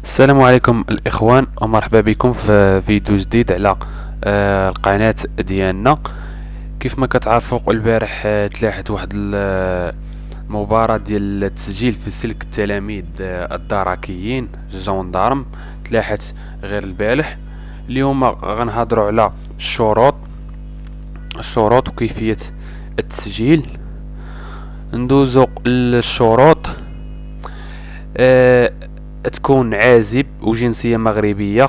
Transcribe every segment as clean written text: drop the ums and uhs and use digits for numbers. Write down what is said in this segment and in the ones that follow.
السلام عليكم الإخوان ومرحبا بكم في فيديو جديد على القناة ديالنا. كيف ما كتعرفوا البارح تلاحت واحد المباراة ديال التسجيل في سلك التلاميذ الدركيين جوندارم تلاحت غير البارح. اليوم غنهضروا على الشروط وكيفية التسجيل. ندوزو للشروط. تكون عازب وجنسية مغربية،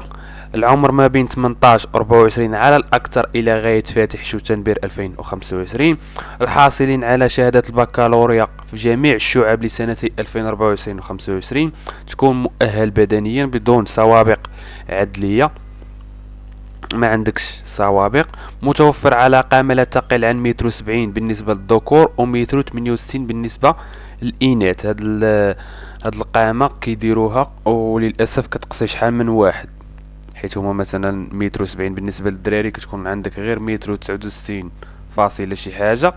العمر ما بين 18 و 24 على الأكثر إلى غاية فاتح شتنبر 2025، الحاصلين على شهادة البكالوريا في جميع الشعب لسنتي 2024 و 25، تكون مؤهل بدنيا بدون سوابق عدلية، ما عندكش سوابق، متوفر علاقة ما لا تقل عن 170 متر بالنسبة للذكور و 168 متر بالنسبة للإناث. هاد القامة كيديروها وللأسف كتقصي شحال من واحد، حيت هما مثلا 170 متر بالنسبة للدراري كتكون عندك غير 169 فاصلة شي حاجة،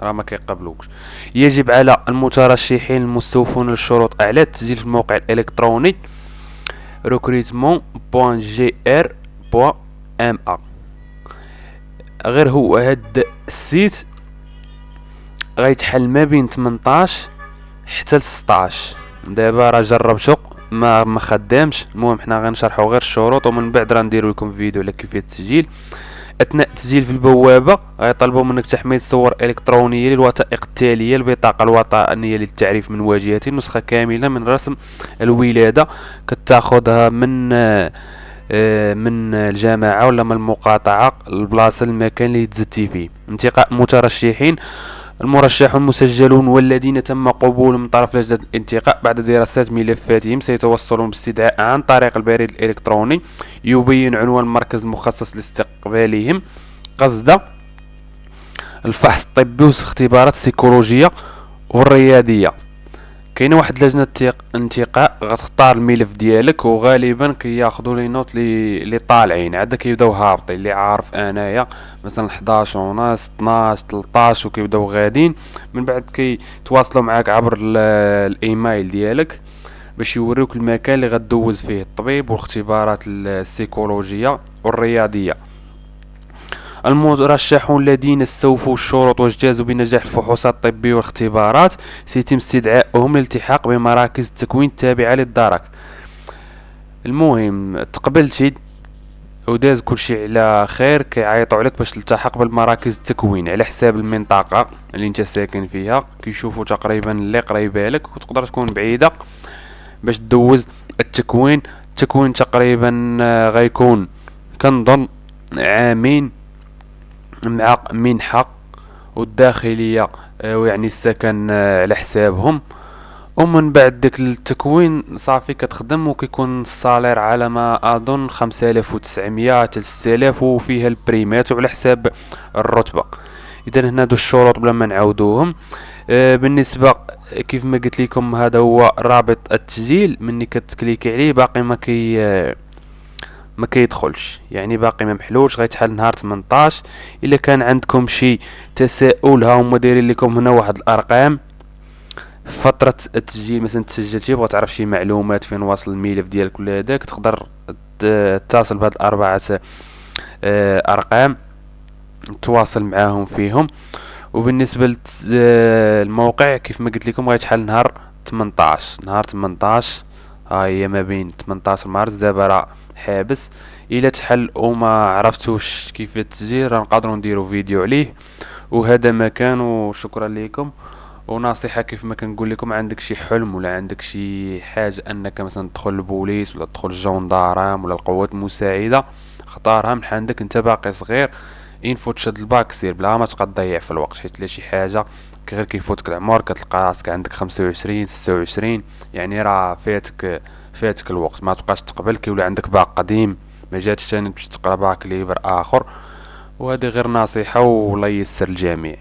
راه ما كيقبلوكش. يجب على المترشحين المستوفون للشروط أعلى التسجيل في الموقع الإلكتروني recruitment.gr.ma. غير هو هاد السيت غيتحل ما بين 18 حتى ل 16. دابا راه جربتو ما خدامش. المهم حنا غنشرحوا غير الشروط ومن بعد راه نديروا لكم فيديو على كيفيه التسجيل. اثناء التسجيل في البوابه غيطلبوا منك تحميل صور الكترونيه للوثائق التاليه: البطاقه الوطنيه للتعريف من واجهه، نسخه كامله من رسم الولاده كتاخذها من الجامعه ولا من المقاطعه البلاصه المكان اللي تزتي فيه. انتقاء المترشحين: المرشحون المسجلون والذين تم قبولهم من طرف لجنة الانتقاء بعد دراسة ملفاتهم سيتوصلون باستدعاء عن طريق البريد الإلكتروني يبين عنوان المركز المخصص لاستقبالهم قصد الفحص الطبي والاختبارات السيكولوجية والرياضية. كاينه واحد لجنه انتقاء غتختار الملف ديالك، وغالبا كياخذوا لي نوت اللي طالعين عاد كيبداو هابطين، اللي عارف انايا مثلا 11 ونص 12 13 وكيبداو غادين. من بعد كيتواصلوا معاك عبر الايميل ديالك باش يوريوك المكان اللي غدوز فيه الطبيب والاختبارات السيكولوجيه والرياضيه. المرشحون الذين استوفوا الشروط واجتازوا بنجاح الفحوصات الطبية والاختبارات سيتم استدعائهم للالتحاق بمراكز التكوين التابعة للدرك. المهم تقبلتي وداز كلشي على خير، كيعيطوا عليك باش تلتحق بالمراكز التكوين على حساب المنطقة اللي انت ساكن فيها. كيشوفوا تقريبا اللي قريبه لك، وتقدر تكون بعيدة باش تدوز التكوين. التكوين تقريبا غيكون كنظن عامين مع منحة، والداخلية ويعني السكن على حسابهم. ومن بعد داك التكوين صافي كتخدم، وكيكون الصالير على ما اظن 5900 حتى 6000، وفيها البريمات وعلى حساب الرتبة. اذا هنا دو الشروط بلا ما نعاودوهم. بالنسبة كيف ما قلت لكم هذا هو رابط التسجيل، مني كتكليكي عليه باقي ما كيدخلش، يعني باقي ما محلوش، غيتحل نهار 18. الا كان عندكم شي تساؤل ها هما دايرين لكم هنا واحد الارقام. فترة التسجيل مثلا تسجلتي بغا تعرف شي معلومات فين واصل الملف ديالك ولا هداك، تقدر تتصل بهاد الاربعة ارقام تواصل معاهم فيهم. وبالنسبة للموقع كيف ما قلت لكم غيتحل نهار 18 ها هي ما بين 18 مارس. دابا راه حابس. الا تحل وما عرفتوش كيف التسجيل راه نقدروا نديروا فيديو عليه. وهذا مكان، وشكرا لكم. ونصيحة كيف ما كنقول لكم، عندك شي حلم ولا عندك شي حاجة انك مثلا تدخل البوليس ولا تدخل الجندرام ولا القوات المساعدة، اختارها من عندك انت باقي صغير. ينفوت تشد الباك سير بلا ما تبقى تضيع في الوقت، حيت لا شي حاجة غير كيفوتك العمر كتلقى راسك عندك 25 26، يعني راه فاتك الوقت. ما تبقاش تقبل كيولي عندك باك قديم ما جاتش تاني تمشي تقرا باك ليبر اخر. وهذه غير نصيحة، والله ييسر الجميع.